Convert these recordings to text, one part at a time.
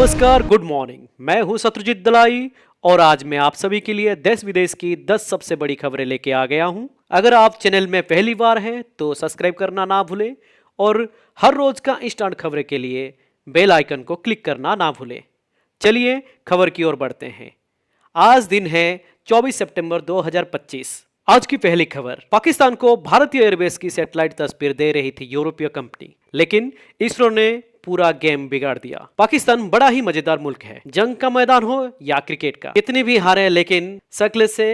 नमस्कार, good morning. मैं हूं शत्रुजीत दलाई और आज मैं आप सभी के लिए देश विदेश की 10 सबसे बड़ी खबरें लेके आ गया हूं। अगर आप चैनल में पहली बार हैं तो सब्सक्राइब करना ना भूलें और हर रोज का इंस्टेंट खबरें के लिए बेल आइकन को क्लिक करना ना भूलें। चलिए खबर की ओर बढ़ते हैं। आज दिन है 24 सितंबर 2025। आज की पहली खबर, पाकिस्तान को भारतीय एयरबेस की सैटेलाइट तस्वीर दे रही थी यूरोपीय कंपनी, लेकिन इसरो ने पूरा गेम बिगाड़ दिया। पाकिस्तान बड़ा ही मजेदार मुल्क है, जंग का मैदान हो या क्रिकेट का। कितनी भी हारे लेकिन शक्ल से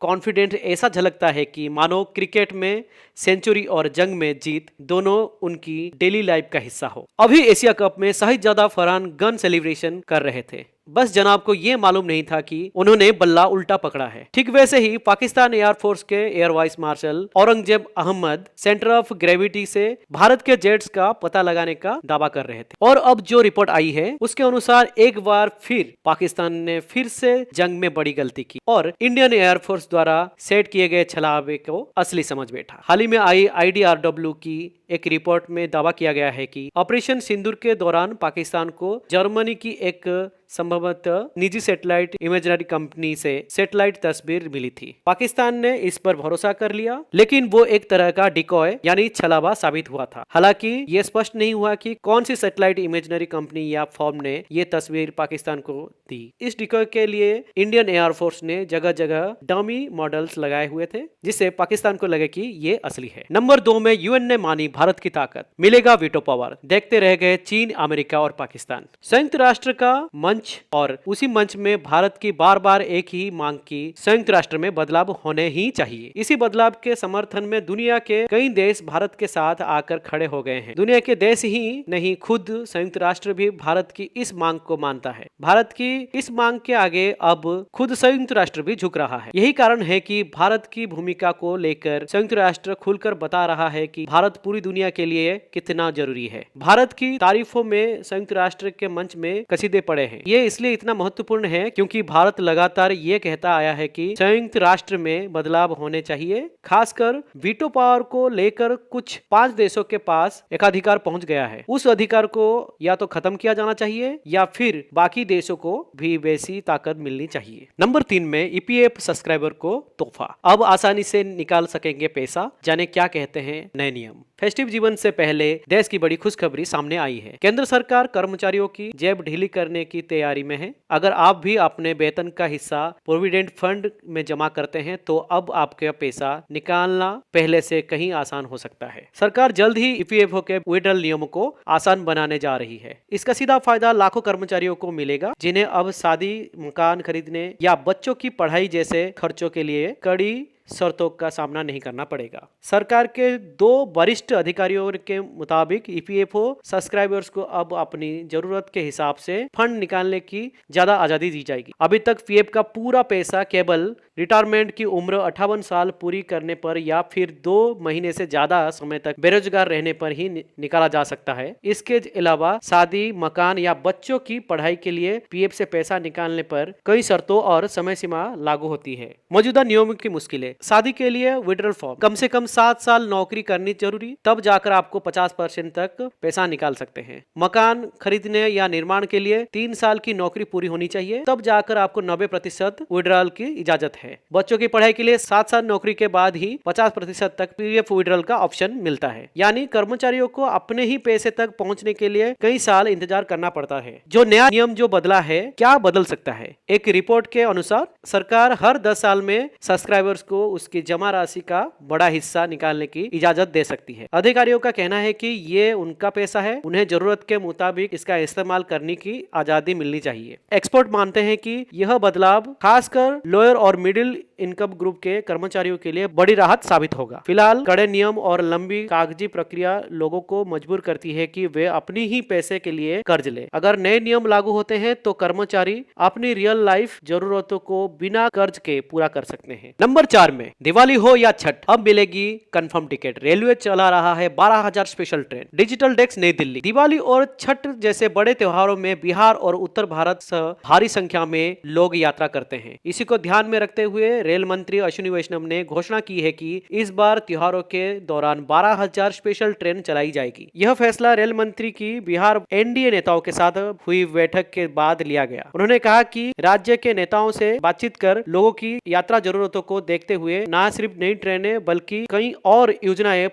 कॉन्फिडेंट ऐसा झलकता है कि मानो क्रिकेट में सेंचुरी और जंग में जीत दोनों उनकी डेली लाइफ का हिस्सा हो। अभी एशिया कप में शाहिदजादा फरहान गन सेलिब्रेशन कर रहे थे, बस जनाब को यह मालूम नहीं था कि उन्होंने बल्ला उल्टा पकड़ा है। ठीक वैसे ही पाकिस्तान एयरफोर्स के air vice marshal Aurangzeb Ahmed centre of gravity से भारत के जेट्स का पता लगाने का दावा कर रहे थे, और अब जो रिपोर्ट आई है उसके अनुसार एक बार फिर पाकिस्तान ने फिर से जंग में बड़ी गलती की और इंडियन एयरफोर्स द्वारा सेट किए गए छलावे को असली समझ बैठा। हाल ही में आई IDRW की एक रिपोर्ट में दावा किया गया है कि ऑपरेशन सिंदूर के दौरान पाकिस्तान को जर्मनी की एक संभवतः निजी सैटेलाइट इमेजनरी कंपनी से सैटेलाइट तस्वीर मिली थी। पाकिस्तान ने इस पर भरोसा कर लिया, लेकिन वो एक तरह का डिकॉय यानी छलावा साबित हुआ था। हालांकि ये स्पष्ट नहीं हुआ कि कौन सी सैटेलाइट इमेजनरी कंपनी या फर्म ने ये तस्वीर पाकिस्तान को दी। इस डिकॉय के लिए इंडियन एयरफोर्स ने जगह जगह डमी मॉडल्स लगाए हुए थे, जिससे पाकिस्तान को लगे कि ये असली है। नंबर 2 में यूएन ने मानी भारत की ताकत, मिलेगा वीटो पावर। देखते रह गए चीन, अमेरिका और पाकिस्तान। संयुक्त राष्ट्र का मंच और उसी मंच में भारत की बार बार एक ही मांग की संयुक्त राष्ट्र में बदलाव होने ही चाहिए। इसी बदलाव के समर्थन में दुनिया के कई देश भारत के साथ आकर खड़े हो गए हैं। दुनिया के देश ही नहीं, खुद संयुक्त राष्ट्र भी भारत की इस मांग को मानता है। भारत की इस मांग के आगे अब खुद संयुक्त राष्ट्र भी झुक रहा है। यही कारण है कि भारत की भूमिका को लेकर संयुक्त राष्ट्र खुलकर बता रहा है कि भारत पूरी दुनिया के लिए कितना जरूरी है। भारत की तारीफों में संयुक्त राष्ट्र के मंच में कसीदे पड़े हैं। ये इसलिए इतना महत्वपूर्ण है क्योंकि भारत लगातार ये कहता आया है कि संयुक्त राष्ट्र में बदलाव होने चाहिए। खासकर वीटो पावर को लेकर कुछ 5 देशों के पास एकाधिकार पहुंच गया है। उस अधिकार को या तो खत्म किया जाना चाहिए या फिर बाकी देशों को भी वैसी ताकत मिलनी चाहिए। नंबर 3 में EPF सब्सक्राइबर को तोहफा, अब आसानी से निकाल सकेंगे पैसा। जाने क्या कहते हैं नए नियम। फेस्टिव जीवन से पहले देश की बड़ी खुशखबरी सामने आई है। केंद्र सरकार कर्मचारियों की जेब ढीली करने की तैयारी में है। अगर आप भी अपने वेतन का हिस्सा प्रोविडेंट फंड में जमा करते हैं तो अब आपका पैसा निकालना पहले से कहीं आसान हो सकता है। सरकार जल्द ही EPFO के विड्रॉल नियमों को आसान बनाने जा रही है। इसका सीधा फायदा लाखों कर्मचारियों को मिलेगा, जिन्हें अब शादी, मकान खरीदने या बच्चों की पढ़ाई जैसे खर्चों के लिए कड़ी शर्तों का सामना नहीं करना पड़ेगा। सरकार के 2 वरिष्ठ अधिकारियों के मुताबिक EPFO सब्सक्राइबर्स को अब अपनी जरूरत के हिसाब से फंड निकालने की ज्यादा आजादी दी जाएगी। अभी तक PF का पूरा पैसा केवल रिटायरमेंट की उम्र 58 साल पूरी करने पर या फिर 2 महीने से ज्यादा समय तक बेरोजगार रहने पर ही निकाला जा सकता है। इसके अलावा शादी, मकान या बच्चों की पढ़ाई के लिए PF से पैसा निकालने पर कई शर्तों और समय सीमा लागू होती है। मौजूदा नियमों की मुश्किलें। शादी के लिए विड्रॉल फॉर्म, कम से कम 7 साल नौकरी करनी जरूरी, तब जाकर आपको 50% तक पैसा निकाल सकते हैं। मकान खरीदने या निर्माण के लिए 3 साल की नौकरी पूरी होनी चाहिए, तब जाकर आपको 90% विड्रॉल की इजाजत है। बच्चों की पढ़ाई के लिए 7 साल नौकरी के बाद ही 50% तक PF विड्रॉल का ऑप्शन मिलता है। यानी कर्मचारियों को अपने ही पैसे तक पहुंचने के लिए कई साल इंतजार करना पड़ता है। जो नया नियम जो बदला है, क्या बदल सकता है? एक रिपोर्ट के अनुसार सरकार हर 10 साल में सब्सक्राइबर्स को उसकी जमा राशि का बड़ा हिस्सा निकालने की इजाजत दे सकती है। अधिकारियों का कहना है कि ये उनका पैसा है, उन्हें जरूरत के मुताबिक इसका इस्तेमाल करने की आजादी मिलनी चाहिए। एक्सपर्ट मानते हैं कि यह बदलाव खासकर लोअर और मिडिल इनकम ग्रुप के कर्मचारियों के लिए बड़ी राहत साबित होगा। फिलहाल कड़े नियम और लंबी कागजी प्रक्रिया लोगों को मजबूर करती है कि वे अपनी ही पैसे के लिए कर्ज ले। अगर नए नियम लागू होते हैं तो कर्मचारी अपनी रियल लाइफ जरूरतों को बिना कर्ज के पूरा कर सकते हैं। नंबर 4 में दिवाली हो या छठ, अब मिलेगी कंफर्म टिकट। रेलवे चला रहा है 12,000 स्पेशल ट्रेन। डिजिटल डेस्क, नई दिल्ली। दिवाली और छठ जैसे बड़े त्योहारों में बिहार और उत्तर भारत से भारी संख्या में लोग यात्रा करते हैं। इसी को ध्यान में रखते हुए रेल मंत्री अश्विनी वैष्णव ने घोषणा की है कि इस बार त्योहारों के दौरान 12,000 स्पेशल ट्रेन चलाई जाएगी। यह फैसला रेल मंत्री की बिहार एनडीए नेताओं के साथ हुई बैठक के बाद लिया गया। उन्होंने कहा कि राज्य के नेताओं से बातचीत कर लोगों की यात्रा जरूरतों को देखते हुए न सिर्फ नई ट्रेनें बल्कि कई और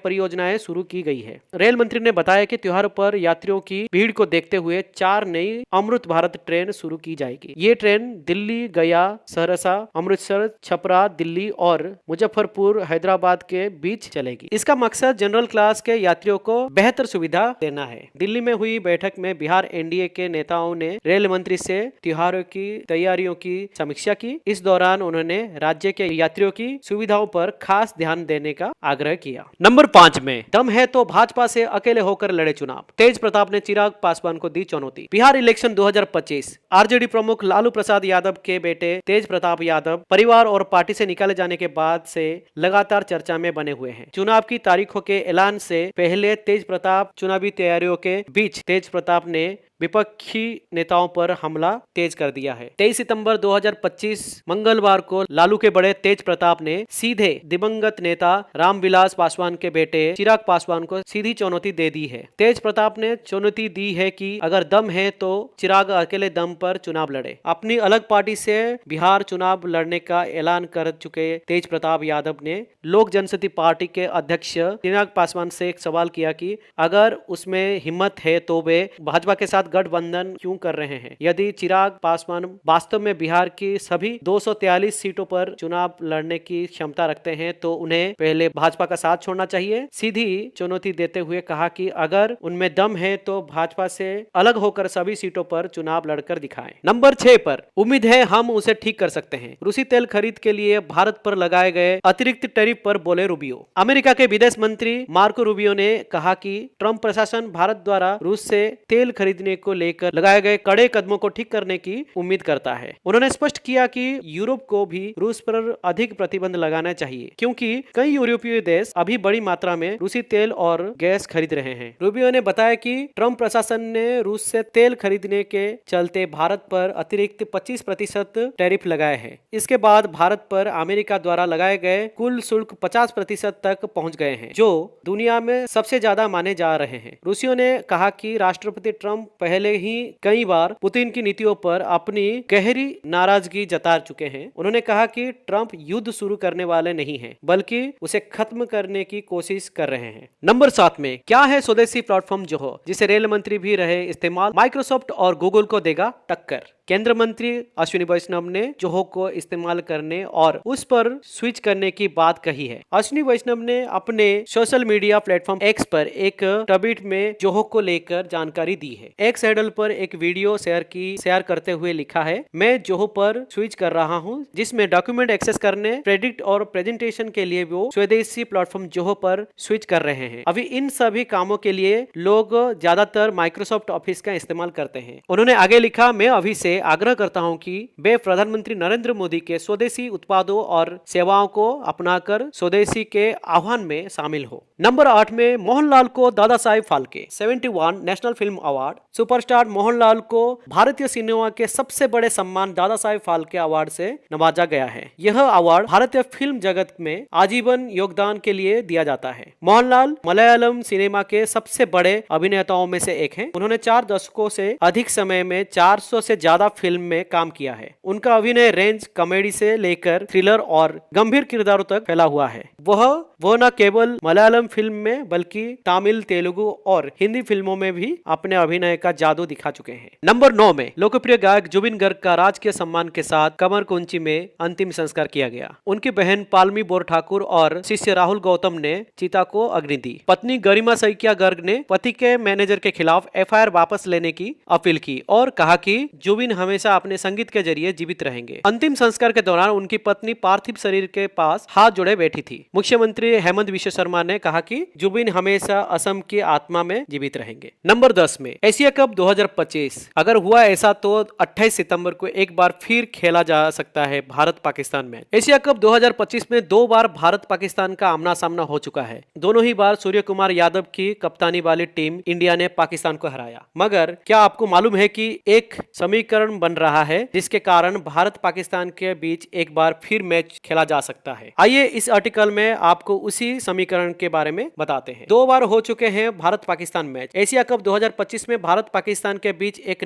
परियोजनाएं शुरू की गई है। रेल मंत्री ने बताया कि त्योहार पर यात्रियों की भीड़ को देखते हुए 4 नई अमृत भारत ट्रेन शुरू की जाएगी। ये ट्रेन दिल्ली, गया, सहरसा, अमृतसर, छपरा, दिल्ली और मुजफ्फरपुर, हैदराबाद के बीच चलेगी। इसका मकसद जनरल क्लास के यात्रियों को बेहतर सुविधा देना है। दिल्ली में हुई बैठक में बिहार एनडीए के नेताओं ने रेल मंत्री से त्योहारों की तैयारियों की समीक्षा की। इस दौरान उन्होंने राज्य के यात्रियों की सुविधाओं पर खास ध्यान देने का आग्रह किया। नंबर 5 में दम है तो भाजपा से अकेले होकर लड़े चुनाव, तेज प्रताप ने चिराग पासवान को दी चुनौती। बिहार इलेक्शन 2025 आरजेडी प्रमुख लालू प्रसाद यादव के बेटे तेज प्रताप यादव परिवार और पार्टी से निकाले जाने के बाद से लगातार चर्चा में बने हुए हैं। चुनाव की तारीखों के ऐलान से पहले तेज प्रताप चुनावी तैयारियों के बीच तेज प्रताप ने विपक्षी नेताओं पर हमला तेज कर दिया है। 23 सितंबर 2025 मंगलवार को लालू के बड़े तेज प्रताप ने सीधे दिवंगत नेता रामविलास पासवान के बेटे चिराग पासवान को सीधी चुनौती दे दी है। तेज प्रताप ने चुनौती दी है कि अगर दम है तो चिराग अकेले दम पर चुनाव लड़े। अपनी अलग पार्टी से बिहार चुनाव लड़ने का ऐलान कर चुके तेज प्रताप यादव ने लोक जनशक्ति पार्टी के अध्यक्ष चिराग पासवान से एक सवाल किया कि अगर उसमें हिम्मत है तो वे भाजपा के साथ गठबंधन क्यों कर रहे हैं। यदि चिराग पासवान वास्तव में बिहार की सभी 243 सीटों पर चुनाव लड़ने की क्षमता रखते हैं तो उन्हें पहले भाजपा का साथ छोड़ना चाहिए। सीधी चुनौती देते हुए कहा कि अगर उनमें दम है तो भाजपा से अलग होकर सभी सीटों पर चुनाव लड़कर दिखाएं। नंबर 6 पर उम्मीद है हम उसे ठीक कर सकते हैं। रूसी तेल खरीद के लिए भारत पर लगाए गए अतिरिक्त टैरिफ पर बोले रूबियो। अमेरिका के विदेश मंत्री मार्को रूबियो ने कहा कि ट्रंप प्रशासन भारत द्वारा रूस से तेल खरीदने को लेकर लगाए गए कड़े कदमों को ठीक करने की उम्मीद करता है। उन्होंने स्पष्ट किया कि यूरोप को भी रूस पर अधिक प्रतिबंध लगाना चाहिए क्योंकि कई यूरोपीय देश अभी बड़ी मात्रा में रूसी तेल और गैस खरीद रहे हैं। रूबियो ने बताया कि ट्रंप प्रशासन ने रूस से तेल खरीदने के चलते भारत पर अतिरिक्त 25% टैरिफ लगाए हैं। इसके बाद भारत पर अमेरिका द्वारा लगाए गए कुल शुल्क 50% तक पहुंच गए हैं, जो दुनिया में सबसे ज्यादा माने जा रहे हैं। रूसियों ने कहा कि राष्ट्रपति ट्रंप पहले ही कई बार पुतिन की नीतियों पर अपनी गहरी नाराजगी जता चुके हैं। उन्होंने कहा कि ट्रंप युद्ध शुरू करने वाले नहीं हैं, बल्कि उसे खत्म करने की कोशिश कर रहे हैं। नंबर 7 में क्या है स्वदेशी प्लेटफॉर्म जोहो, जिसे रेल मंत्री भी रहे इस्तेमाल, माइक्रोसॉफ्ट और गूगल को देगा टक्कर। केंद्र मंत्री अश्विनी वैष्णव ने जोहो को इस्तेमाल करने और उस पर स्विच करने की बात कही है। अश्विनी वैष्णव ने अपने सोशल मीडिया प्लेटफॉर्म एक्स पर एक ट्वीट में जोहो को लेकर जानकारी दी है। एक्स हैंडल पर एक वीडियो शेयर करते हुए लिखा है, मैं जोहो पर स्विच कर रहा हूं, जिसमें डॉक्यूमेंट एक्सेस करने, प्रेडिक्ट और प्रेजेंटेशन के लिए वो स्वदेशी प्लेटफॉर्म जोहो पर स्विच कर रहे हैं। अभी इन सभी कामों के लिए लोग ज्यादातर माइक्रोसॉफ्ट ऑफिस का इस्तेमाल करते हैं। उन्होंने आगे लिखा, मैं अभी से आग्रह करता हूं कि वे प्रधानमंत्री नरेंद्र मोदी के स्वदेशी उत्पादों और सेवाओं को अपनाकर स्वदेशी के आह्वान में शामिल हो। नंबर 8 में मोहनलाल को Dada Saheb Phalke 71 national film award. Superstar Mohanlal को भारतीय सिनेमा के सबसे बड़े सम्मान दादा साहेब फाल्के अवार्ड से नवाजा गया है। यह अवार्ड भारतीय फिल्म जगत में आजीवन योगदान के लिए दिया जाता है। मोहनलाल मलयालम सिनेमा के सबसे बड़े अभिनेताओं में से एक हैं। उन्होंने 4 दशकों से अधिक समय में 400 से ज्यादा फिल्म में काम किया है। उनका अभिनय रेंज कॉमेडी से लेकर थ्रिलर और गंभीर किरदारों तक फैला हुआ है। वह न केवल मलयालम फिल्म में बल्कि तमिल, तेलुगु और हिंदी फिल्मों में भी अपने अभिनय का जादू दिखा चुके हैं। नंबर 9 में लोकप्रिय गायक जुबिन गर्ग का राजकीय सम्मान के साथ कमरकुंची में अंतिम संस्कार किया गया। उनकी बहन पालमी बोर ठाकुर और शिष्य राहुल गौतम ने चिता को अग्नि दी। पत्नी गरिमा सैकिया गर्ग ने पति के मैनेजर के खिलाफ एफआईआर वापस लेने की अपील की और कहा कि जुबिन हमेशा अपने संगीत के जरिए जीवित रहेंगे। अंतिम संस्कार के दौरान उनकी पत्नी पार्थिव शरीर के पास हाथ जोड़े बैठी थी। मुख्यमंत्री हेमंत विश्व शर्मा ने कहा कि जुबिन हमेशा असम की आत्मा में जीवित रहेंगे। नंबर 10 में एशिया कप 2025 अगर हुआ ऐसा तो 28 सितंबर को एक बार फिर खेला जा सकता है Bharat Pakistan match. Asia cup 2025 में 2 बार भारत पाकिस्तान का आमना सामना हो चुका है। दोनों ही बार सूर्य कुमार यादव की कप्तानी वाली टीम इंडिया ने पाकिस्तान को हराया। मगर क्या आपको मालूम है कि एक समीकरण समीकरण बन रहा है जिसके कारण भारत पाकिस्तान के बीच एक बार फिर मैच खेला जा सकता है। आइए इस आर्टिकल में आपको उसी समीकरण के बारे में बताते हैं। 2 बार हो चुके हैं Bharat Pakistan match. Asia cup 2025 में भारत पाकिस्तान के बीच एक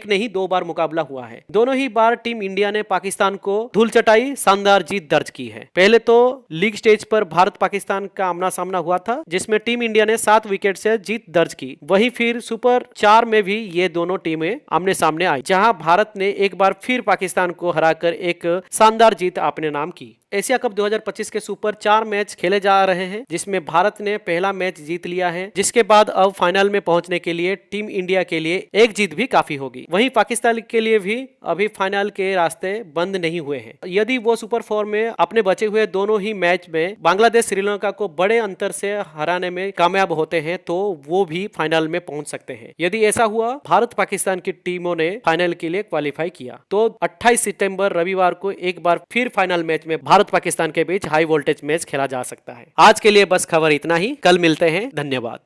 नहीं 2 बार मुकाबला हुआ है। दोनों ही बार टीम इंडिया ने पाकिस्तान को धूल चटाई शानदार जीत दर्ज की है। पहले तो लीग स्टेज पर भारत पाकिस्तान का आमना सामना हुआ था जिसमें टीम इंडिया ने 7 विकेट से जीत दर्ज की। वहीं फिर सुपर 4 में भी ये दोनों टीमें आमने सामने आई, जहां भारत ने एक बार फिर पाकिस्तान को हराकर एक शानदार जीत अपने नाम की। एशिया कप 2025 के सुपर 4 मैच खेले जा रहे हैं जिसमें भारत ने पहला मैच जीत लिया है, जिसके बाद अब फाइनल में पहुंचने के लिए टीम इंडिया के लिए एक जीत भी काफी होगी। वहीं पाकिस्तान के लिए भी अभी फाइनल के रास्ते बंद नहीं हुए हैं। यदि वो सुपर 4 में अपने बचे हुए दोनों ही मैच में बांग्लादेश श्रीलंका को बड़े अंतर से हराने में कामयाब होते हैं तो वो भी फाइनल में पहुंच सकते हैं। यदि ऐसा हुआ, भारत पाकिस्तान की टीमों ने फाइनल के लिए क्वालिफाई किया, तो 28 सितंबर रविवार को एक बार फिर फाइनल मैच में भारत पाकिस्तान के बीच हाई वोल्टेज मैच खेला जा सकता है। आज के लिए बस खबर इतना ही। कल मिलते हैं। धन्यवाद।